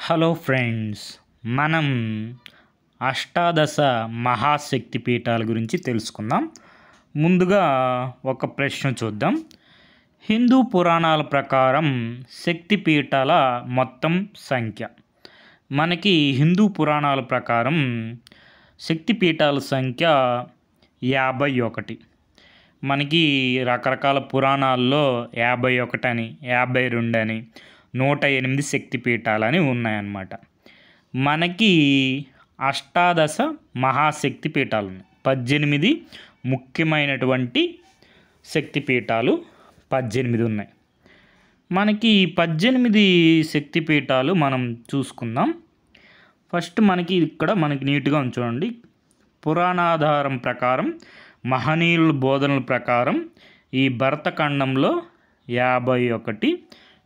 Hello friends, మనం అష్టాదశ మహాశక్తి పీఠాల గురించి తెలుసుకుందాం. ముందుగా ఒక ప్రశ్న చూద్దాం. హిందూ పురాణాల ప్రకారం శక్తి పీఠాల మొత్తం సంఖ్య. మనకి హిందూ పురాణాల ప్రకారం శక్తి పీఠాల సంఖ్య 51. మనకి రకరకాల పురాణాల్లో 51 అని, 52 అని, 108 శక్తిపీఠాలని ఉన్నాయన్నమాట. మనకి అష్టాదశ మహాశక్తి పీఠాలు ఉన్నాయి. 18 ముఖ్యమైనటువంటి శక్తిపీఠాలు 18 ఉన్నాయి. మనకి 18 శక్తిపీఠాలు మనం చూసుకుందాం. ఫస్ట్ మనకి ఇక్కడ నీట్గా చూడండి. పురాణాధారం ప్రకారం, మహనీయుల బోధనల ప్రకారం ఈ భరతఖండంలో 51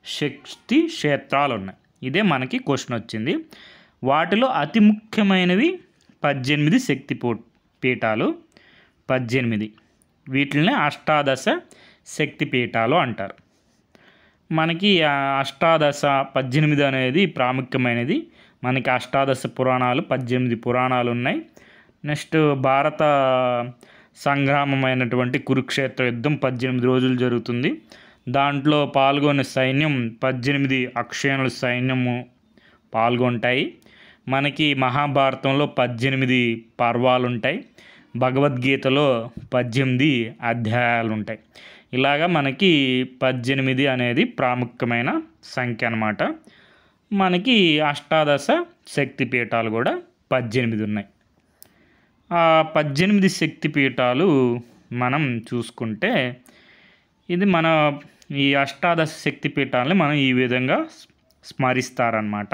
శక్తి క్షేత్రాలు ఉన్నాయి. ఇదే మనకి క్వశ్చన్ వచ్చింది. వాటిలో అతి ముఖ్యమైనవి 18 శక్తి పీఠాలు. 18 వీటిని అష్టాదశ శక్తి పీఠాలు అంటారు. మనకి అష్టాదశ 18 అనేది ప్రాముఖ్యమైనది. మనకి అష్టాదశ పురాణాలు 18 పురాణాలు ఉన్నాయి. నెక్స్ట్ భారత సంగ్రామమైనటువంటి కురుక్షేత్ర యుద్ధం 18 రోజులు జరుగుతుంది. దాంట్లో పాల్గొనే సైన్యం 18 అక్షయణుల సైన్యము పాల్గొంటాయి. మనకి మహాభారతంలో 18 పర్వాలు ఉంటాయి. భగవద్గీతలో 18 అధ్యాయాలు ఉంటాయి. ఇలాగా మనకి 18 అనేది ప్రాముఖ్యమైన సంఖ్య అన్నమాట. మనకి అష్టాదశ శక్తిపీఠాలు కూడా 18 ఉన్నాయి. ఆ 18 శక్తిపీఠాలు మనం చూసుకుంటే, ఇది మన ఈ అష్టాదశ శక్తిపీఠాలని మనం ఈ విధంగా స్మరిస్తారనమాట.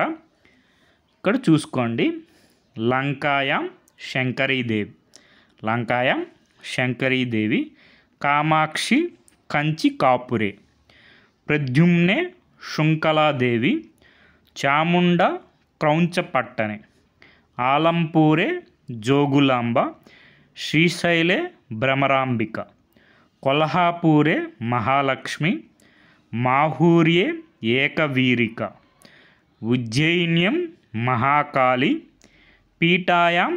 ఇక్కడ చూసుకోండి. లంకాయాం శంకరీదేవి, కామాక్షి కంచి కాపురే, ప్రద్యుమ్నే శృంఖలాదేవి, చాముండ క్రౌంచపట్టణే, ఆలంపూరే జోగులాంబ, శ్రీశైలే భ్రమరాంబిక, కొల్హాపూరే మహాలక్ష్మి, మాహూర్యే ఏకవీరిక, ఉజ్జయిన్యం మహాకాళి, పీఠాయాం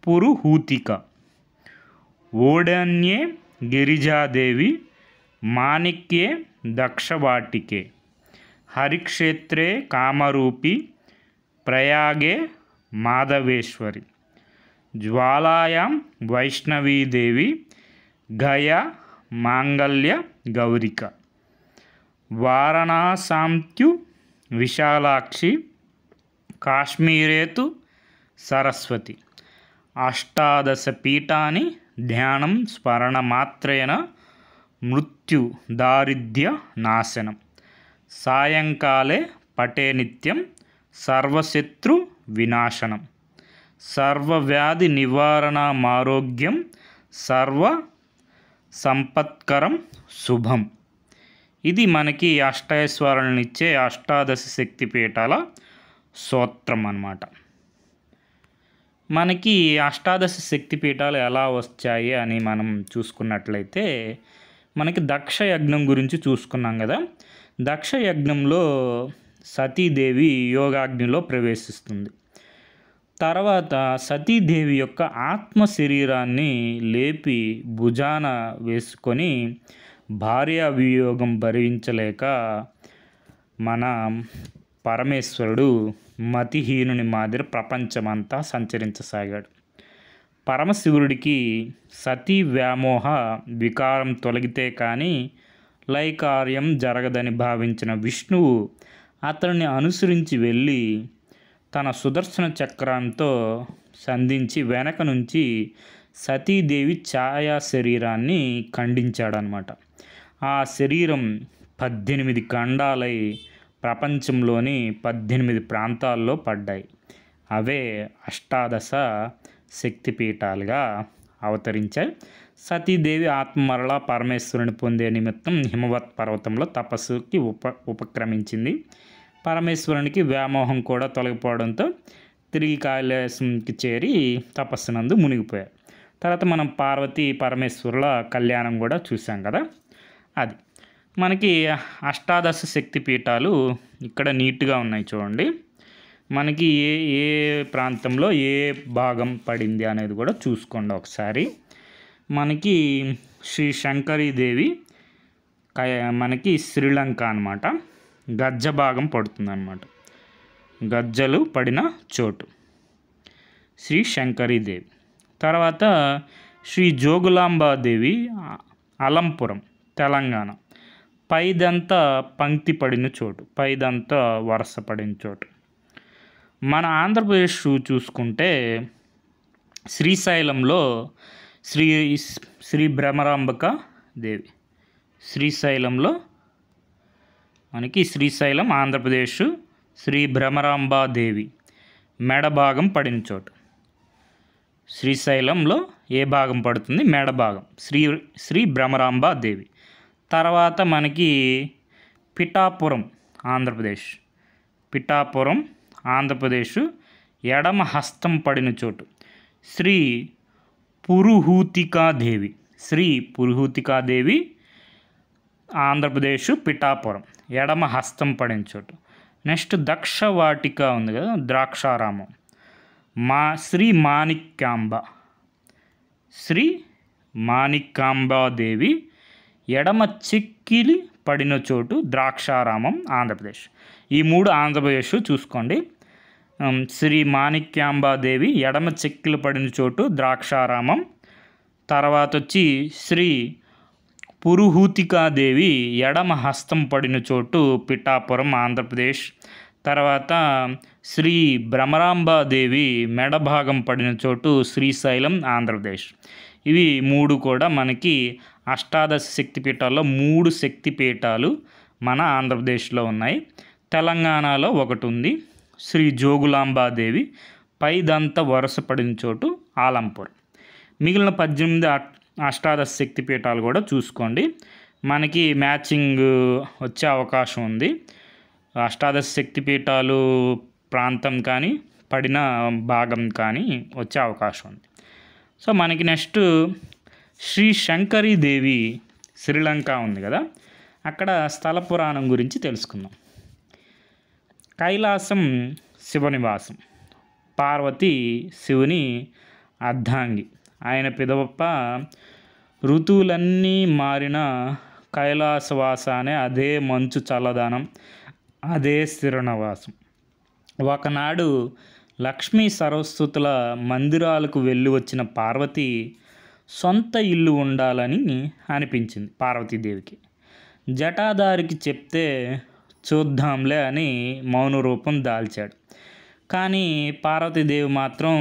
పురుహూతిక, ఓడన్యే గిరిజాదేవి, మాణిక్యే దక్షవాటికే, హరిక్షేత్రే కామరూపి, ప్రయాగే మాధవేశ్వరి, జ్వాలాయాం వైష్ణవీదేవి, గయా మాంగళ్య గౌరిక, వారణాసాంత్యు విశాలాక్షి, కాశ్మీరేతు సరస్వతి. అష్టాదశ పీఠాని ధ్యానం స్మరణ మాత్రేన మృత్యు దారిద్ర్య నాశనం, సాయంకాలే పటే నిత్యం సర్వశత్రు వినాశనం, సర్వవ్యాధి నివారణమారోగ్యం, సర్వ సంపత్కరం శుభం. ఇది మనకి అష్టైశ్వర్యాలను ఇచ్చే అష్టాదశ శక్తిపీఠాల స్తోత్రం అన్నమాట. మనకి అష్టాదశ శక్తిపీఠాలు ఎలా వచ్చాయి అని మనం చూసుకున్నట్లయితే, మనకి దక్ష యజ్ఞం గురించి చూసుకున్నాం కదా. దక్ష యజ్ఞంలో సతీదేవి యోగాగ్నిలో ప్రవేశిస్తుంది. తర్వాత సతీదేవి యొక్క ఆత్మ శరీరాన్ని లేపి భుజాన వేసుకొని భార్యా వియోగం భరించలేక మన పరమేశ్వరుడు మతిహీనుని మాదిరి ప్రపంచమంతా సంచరించసాగాడు. పరమశివుడికి సతీ వ్యామోహ వికారం తొలగితే కానీ లయకార్యం జరగదని భావించిన విష్ణువు అతన్ని అనుసరించి వెళ్ళి తన సుదర్శన చక్రంతో సంధించి వెనక నుంచి సతీదేవి ఛాయా శరీరాన్ని ఖండించాడనమాట. ఆ శరీరం 18 ఖండాలై ప్రపంచంలోని 18 ప్రాంతాల్లో పడ్డాయి. అవే అష్టాదశ శక్తిపీఠాలుగా అవతరించాయి. సతీదేవి ఆత్మ మరలా పరమేశ్వరుని పొందే నిమిత్తం హిమవత్ పర్వతంలో తపస్సుకి ఉపక్రమించింది. పరమేశ్వరునికి వ్యామోహం కూడా తొలగిపోవడంతో తిరిగి కైలాసంకి చేరి తపస్సునందు మునిగిపోయారు. తర్వాత మనం పార్వతీ పరమేశ్వరుల కళ్యాణం కూడా చూసాం కదా. అది మనకి అష్టాదశ శక్తి పీఠాలు ఇక్కడ నీట్గా ఉన్నాయి చూడండి. మనకి ఏ ఏ ప్రాంతంలో ఏ భాగం పడింది అనేది కూడా చూసుకోండి ఒకసారి. మనకి శ్రీ శంకరీదేవి మనకి శ్రీలంక అనమాట, గజ్జ భాగం పడుతుంది అనమాట. గజ్జలు పడిన చోటు శ్రీ శంకరీదేవి. తర్వాత శ్రీ జోగులాంబాదేవి అలంపురం తెలంగాణ, పైదంతా పంక్తి పడిన చోటు, పైదంతా వరుస పడిన చోటు. మన ఆంధ్రప్రదేశ్ చూసుకుంటే శ్రీశైలంలో శ్రీ భ్రమరాంబక దేవి, శ్రీశైలంలో మనకి శ్రీశైలం ఆంధ్రప్రదేశ్, శ్రీ భ్రమరాంబాదేవి మెడ భాగం పడిన చోటు. శ్రీశైలంలో ఏ భాగం పడుతుంది? మెడ భాగం, శ్రీ భ్రమరాంబాదేవి. తర్వాత మనకి పిఠాపురం ఆంధ్రప్రదేశ్, పిఠాపురం ఆంధ్రప్రదేశ్ ఎడమ హస్తం పడిన చోటు శ్రీ పురుహూతికాదేవి, శ్రీ పురుహూతికాదేవి ఆంధ్రప్రదేశ్ పిఠాపురం ఎడమ హస్తం పడిన చోటు. నెక్స్ట్ దక్షవాటిక ఉంది కదా, ద్రాక్షారామం, శ్రీ మాణిక్యాంబ, శ్రీ మాణిక్యాంబాదేవి ఎడమ చెక్కిలి పడిన చోటు ద్రాక్షారామం ఆంధ్రప్రదేశ్. ఈ మూడు ఆంధ్రప్రదేశ్ చూసుకోండి. శ్రీ మాణిక్యాంబాదేవి ఎడమ చెక్కిలు పడిన చోటు ద్రాక్షారామం. తర్వాత వచ్చి శ్రీ పురుహూతికాదేవి ఎడమ హస్తం పడిన చోటు పిఠాపురం ఆంధ్రప్రదేశ్. తర్వాత శ్రీ భ్రమరాంబాదేవి మెడ భాగం పడిన చోటు శ్రీశైలం ఆంధ్రప్రదేశ్. ఇవి మూడు కూడా మనకి అష్టాదశ శక్తిపీఠాల్లో 3 శక్తిపీఠాలు మన ఆంధ్రప్రదేశ్లో ఉన్నాయి. తెలంగాణలో ఒకటి ఉంది, శ్రీ జోగులాంబాదేవి, పైదంతా వరుస పడిన చోటు ఆలంపూర్. మిగిలిన 18 అష్టాదశ శక్తిపీఠాలు కూడా చూసుకోండి. మనకి మ్యాచింగ్ వచ్చే అవకాశం ఉంది. అష్టాదశ శక్తిపీఠాలు ప్రాంతం కానీ పడిన భాగం కానీ వచ్చే అవకాశం ఉంది. సో మనకి నెక్స్ట్ శ్రీ శంకరీదేవి శ్రీలంక ఉంది కదా, అక్కడ స్థల పురాణం గురించి తెలుసుకుందాం. కైలాసం శివనివాసం, పార్వతి శివుని అర్ధాంగి, ఆయన పిదవప్ప ఋతువులన్నీ మారిన కైలాసవాసానే అదే మంచు చల్లదనం, అదే స్థిరనివాసం. ఒకనాడు లక్ష్మీ సరస్వతుల మందిరాలకు వెళ్ళి వచ్చిన పార్వతి సొంత ఇల్లు ఉండాలని అనిపించింది పార్వతీదేవికి. జటాధారికి చెప్తే చూద్దాంలే అని మౌన రూపం దాల్చాడు. కానీ పార్వతీదేవి మాత్రం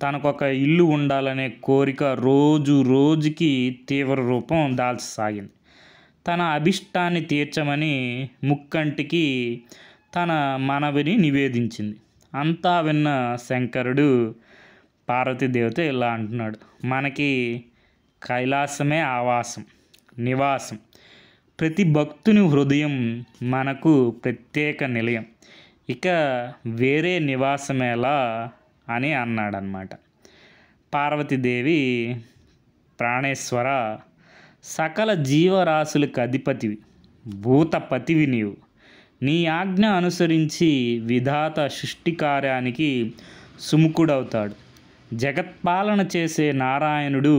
తనకొక ఇల్లు ఉండాలనే కోరిక రోజు రోజుకి తీవ్ర రూపం దాల్చసాగింది. తన అభిష్టాన్ని తీర్చమని ముక్కంటికి తన మనవిని నివేదించింది. అంతా విన్న శంకరుడు పార్వతీదేవితో ఇలా అంటున్నాడు, మనకి కైలాసమే ఆవాసం, నివాసం, ప్రతి భక్తుని హృదయం మనకు ప్రత్యేక నిలయం, ఇక వేరే నివాసమేలా అని అన్నాడనమాట. పార్వతీదేవి, ప్రాణేశ్వర, సకల జీవరాశులకు అధిపతివి, భూతపతివి నీవు. నీ ఆజ్ఞ అనుసరించి విధాత సృష్టి కార్యానికి సుముఖుడవుతాడు. జగత్పాలన చేసే నారాయణుడు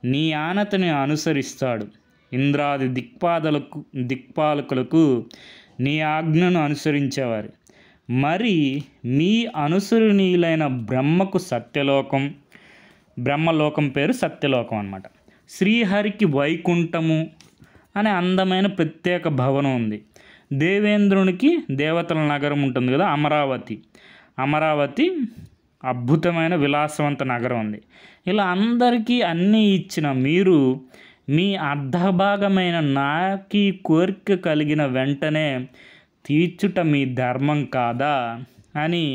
నీ ఆనతిని అనుసరిస్తాడు. ఇంద్రాది దిక్పాలకులకు నీ ఆజ్ఞను అనుసరించేవారు. మరి మీ అనుసరణీయులైన బ్రహ్మకు సత్యలోకం, బ్రహ్మలోకం పేరు సత్యలోకం అన్నమాట. శ్రీహరికి వైకుంఠము అనే అందమైన ప్రత్యేక భవనం ఉంది. దేవేంద్రునికి దేవతల నగరం ఉంటుంది కదా, అమరావతి అద్భుతమైన విలాసవంత నగరం ఉంది. ఇలా అందరికీ అన్నీ ఇచ్చిన మీరు మీ అర్ధభాగమైన నాకి కోరిక కలిగిన వెంటనే తీర్చుట మీ ధర్మం కాదా అని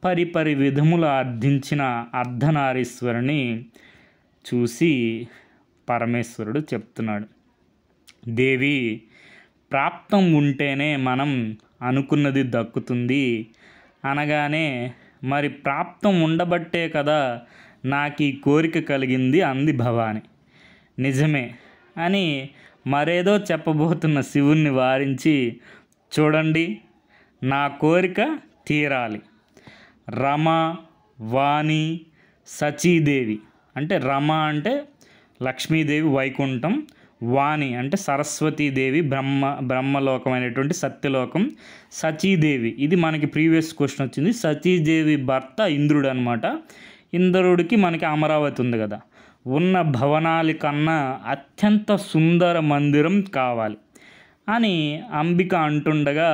పరిపరి విధములు అర్థించిన అర్ధనారీశ్వరుని చూసి పరమేశ్వరుడు చెప్తున్నాడు, దేవి, ప్రాప్తం ఉంటేనే మనం అనుకున్నది దక్కుతుంది అనగానే, మరి ప్రాప్తం ఉండబట్టే కదా నాకు ఈ కోరిక కలిగింది అంది భవాని. నిజమే అని మరేదో చెప్పబోతున్న శివుణ్ణి వారించి, చూడండి నా కోరిక తీరాలి. రమ, వాణి, సచీదేవి అంటే రమ అంటే లక్ష్మీదేవి వైకుంఠం, వాణి అంటే సరస్వతీదేవి బ్రహ్మలోకమైనటువంటి సత్యలోకం, సచీదేవి ఇది మనకి ప్రీవియస్ క్వశ్చన్ వచ్చింది. సచీదేవి భర్త ఇంద్రుడు అనమాట. ఇంద్రుడికి మనకి అమరావతి ఉంది కదా, ఉన్న భవనాల కన్నా అత్యంత సుందర మందిరం కావాలి అని అంబిక అంటుండగా,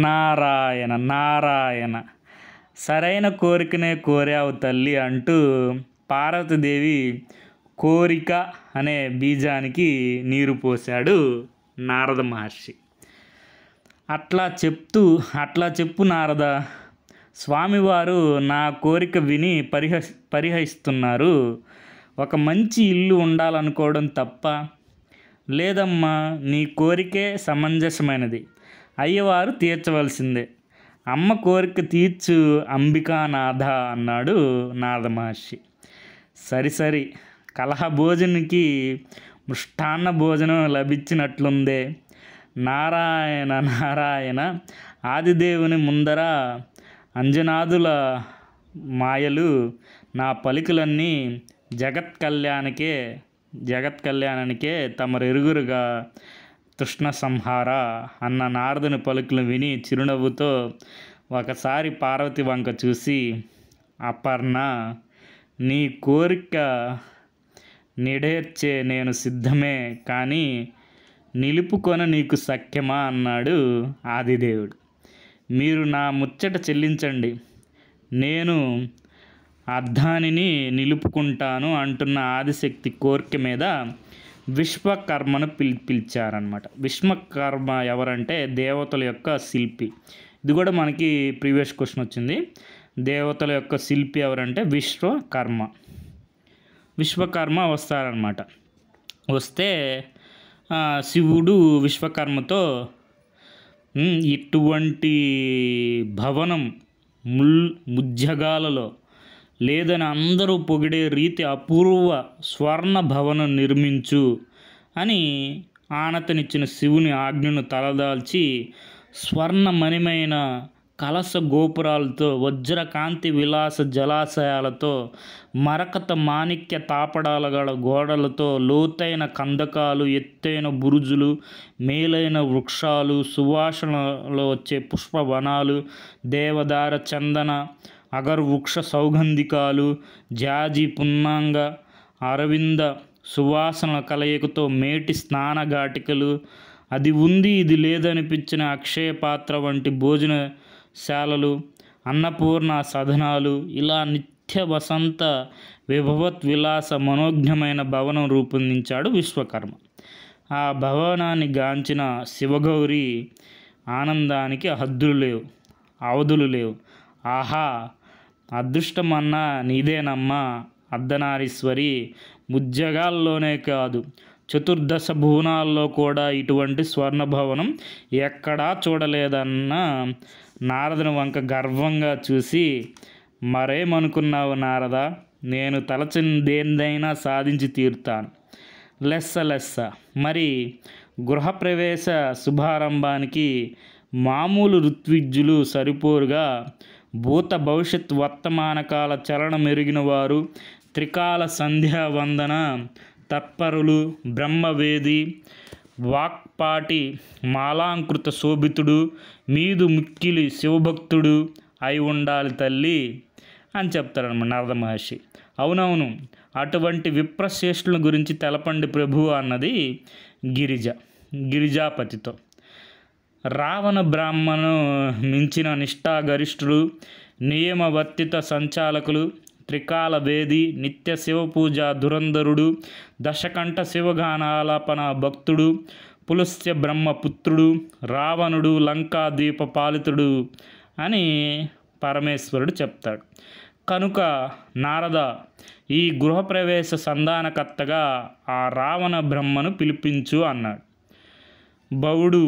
నారాయణ నారాయణ సరైన కోరికనే కోరావు తల్లి అంటూ పార్వతీదేవి కోరిక అనే బీజానికి నీరు పోశాడు నారద మహర్షి. అట్లా చెప్పు నారద, స్వామివారు నా కోరిక విని పరిహసిస్తున్నారు. ఒక మంచి ఇల్లు ఉండాలనుకోవడం తప్ప? లేదమ్మా, నీ కోరికే సమంజసమైనది, అయ్యవారు తీర్చవలసిందే. అమ్మ కోరిక తీర్చు అంబికానాథ అన్నాడు నారద మహర్షి. సరి కలహ భోజనికి మృష్టాన్న భోజనం లభించినట్లుందే. నారాయణ నారాయణ ఆదిదేవుని ముందర అంజనాదుల మాయలు నా పలుకులన్నీ జగత్ కళ్యాణానికే తమరెరుగురుగా తృష్ణ సంహార అన్న నారదుని పలుకులు విని చిరునవ్వుతో ఒకసారి పార్వతి వంక చూసి, అపర్ణ నీ కోరిక నిడేర్చే నేను సిద్ధమే, కానీ నిలుపుకొన నీకు సఖ్యమా అన్నాడు ఆదిదేవుడు. మీరు నా ముచ్చట చెల్లించండి, నేను అర్ధానిని నిలుపుకుంటాను అంటున్న ఆదిశక్తి కోరిక మీద విశ్వకర్మను పిలిచారనమాట. విశ్వకర్మ ఎవరంటే దేవతల యొక్క శిల్పి. ఇది కూడా మనకి ప్రీవియస్ క్వశ్చన్ వచ్చింది. దేవతల యొక్క శిల్పి ఎవరంటే విశ్వకర్మ వస్తారనమాట. వస్తే శివుడు విశ్వకర్మతో, ఇటువంటి భవనం ముజ్జగాలలో లేదని అందరూ పొగిడే రీతి అపూర్వ స్వర్ణ భవనం నిర్మించు అని ఆనతనిచ్చిన శివుని ఆజ్ఞను తలదాల్చి స్వర్ణమణిమైన కలశ గోపురాలతో, వజ్రకాంతి విలాస జలాశయాలతో, మరకత మాణిక్య తాపడాల గల గోడలతో, లోతైన కందకాలు, ఎత్తైన బురుజులు, మేలైన వృక్షాలు, సువాసనలో వచ్చే పుష్పవనాలు, దేవదార చందన అగరు వృక్ష సౌగంధికాలు, జాజి పున్నాంగ అరవింద సువాసనల కలయికతో మేటి స్నానఘాటికలు, అది ఉంది ఇది లేదనిపించిన అక్షయ పాత్ర వంటి భోజనశాలలు, అన్నపూర్ణ సదనాలు, ఇలా నిత్య వసంత విభవత్ విలాస మనోజ్ఞమైన భవనం రూపొందించాడు విశ్వకర్మ. ఆ భవనాన్ని గాంచిన శివగౌరి ఆనందానికి అవధులు లేవు. ఆహా, అదృష్టమన్నా నీదేనమ్మా అర్ధనారీశ్వరి, ముజ్జగాల్లోనే కాదు చతుర్దశ భువనాల్లో కూడా ఇటువంటి స్వర్ణభవనం ఎక్కడా చూడలేదన్న నారదుని వంక గర్వంగా చూసి, మరేమనుకున్నావు నారద, నేను తలచిందేందైనా సాధించి తీరుతాను. లెస్స మరి గృహప్రవేశ శుభారంభానికి మామూలు ఋత్విజ్యులు సరిపోరుగా భూత భవిష్యత్ వర్తమాన కాల చలన మెరిగిన వారు, త్రికాల సంధ్యా వందన తత్పరులు, బ్రహ్మవేది వాక్పాటి మాలాంకృత శోభితుడు, మీదు మిక్కిలి శివభక్తుడు అయి ఉండాలి తల్లి అని చెప్తారన్నమాట నారద మహర్షి. అవునవును, అటువంటి విప్రశ్రేష్ఠుల గురించి తెలపండి ప్రభు అన్నది గిరిజాపతితో. రావణ బ్రాహ్మణు మించిన నిష్ఠాగరిష్ఠులు, నియమవర్తిత సంచాలకులు, త్రికాల వేది, నిత్య శివపూజ ధురంధరుడు, దశకంఠ శివగానాలాపన భక్తుడు, పులస్య బ్రహ్మపుత్రుడు, రావణుడు లంకాద్వీప పాలితుడు అని పరమేశ్వరుడు చెప్తాడు. కనుక నారద, ఈ గృహప్రవేశ సంధానకర్తగా ఆ రావణ బ్రహ్మను పిలిపించు అన్నాడు. బవుడు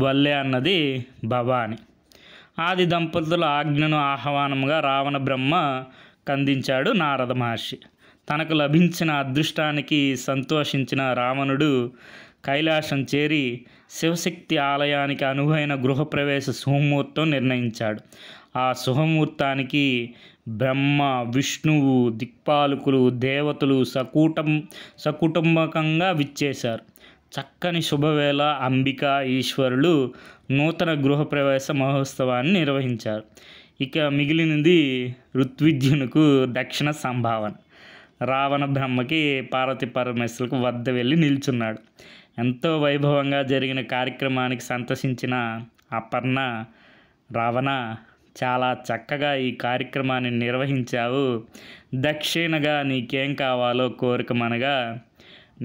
వల్లే అన్నది భవాని. ఆది దంపతుల ఆజ్ఞను ఆహ్వానంగా రావణ బ్రహ్మ కందించాడు నారద మహర్షి. తనకు లభించిన అదృష్టానికి సంతోషించిన రావణుడు కైలాసం చేరి శివశక్తి ఆలయానికి అనువైన గృహప్రవేశ శుభముహూర్తం నిర్ణయించాడు. ఆ శుభముహూర్తానికి బ్రహ్మ, విష్ణువు, దిక్పాలకులు, దేవతలు సకుటుంబకంగా విచ్చేశారు. చక్కని శుభవేళ అంబిక, ఈశ్వరులు నూతన గృహప్రవేశ మహోత్సవాన్ని నిర్వహించారు. ఇక మిగిలినది ఋత్విజ్ఞునికి దక్షిణ సంభావన. రావణ బ్రహ్మకి పార్వతీ పరమేశ్వరులకు వద్ద వెళ్ళి నిల్చున్నాడు. ఎంతో వైభవంగా జరిగిన కార్యక్రమానికి సంతోషించిన అపర్ణ, రావణ చాలా చక్కగా ఈ కార్యక్రమాన్ని నిర్వహించావు, దక్షిణగా నీకేం కావాలో కోరికమనగా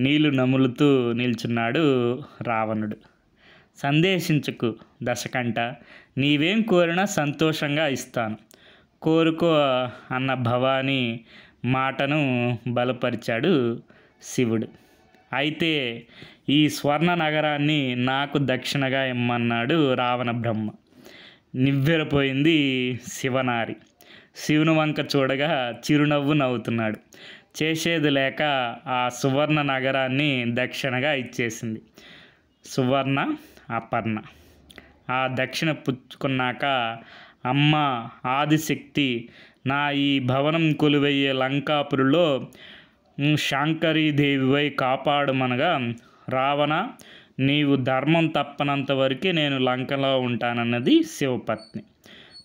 నీళ్లు నములుతూ నిల్చున్నాడు రావణుడు. సందేశించుకు దశకంఠ, నీవేం కోరినా సంతోషంగా ఇస్తాను, కోరుకో అన్న భవానీ మాటను బలపరిచాడు శివుడు. అయితే ఈ స్వర్ణ నగరాన్ని నాకు దక్షిణగా ఇమ్మన్నాడు రావణ బ్రహ్మ. నివ్వెరపోయింది శివనారి. శివుని వంక చూడగా చిరునవ్వు నవ్వుతున్నాడు. చేసేది లేక ఆ సువర్ణ నగరాన్ని దక్షిణగా ఇచ్చేసింది సువర్ణ అపర్ణ. ఆ దక్షిణ పుచ్చుకున్నాక అమ్మ ఆదిశక్తి, నా ఈ భవనం కొలువయ్యే లంకాపురిలో శాంకరీదేవివై కాపాడమనగా, రావణ నీవు ధర్మం తప్పనంత వరకే నేను లంకలో ఉంటానన్నది శివపత్ని.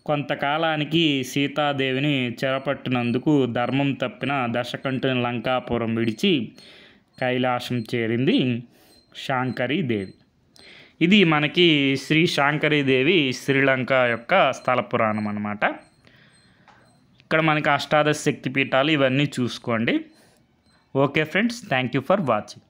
కొంతకాలానికి సీతాదేవిని చెరపట్టినందుకు ధర్మం తప్పిన దశకంఠుని లంకాపురం విడిచి కైలాసం చేరింది శాంకరీదేవి. ఇది మనకి శ్రీ శాంకరీదేవి శ్రీలంక యొక్క స్థల పురాణం అన్నమాట. ఇక్కడ మనకి అష్టాదశ శక్తిపీఠాలు ఇవన్నీ చూసుకోండి. Okay friends, thank you for watching.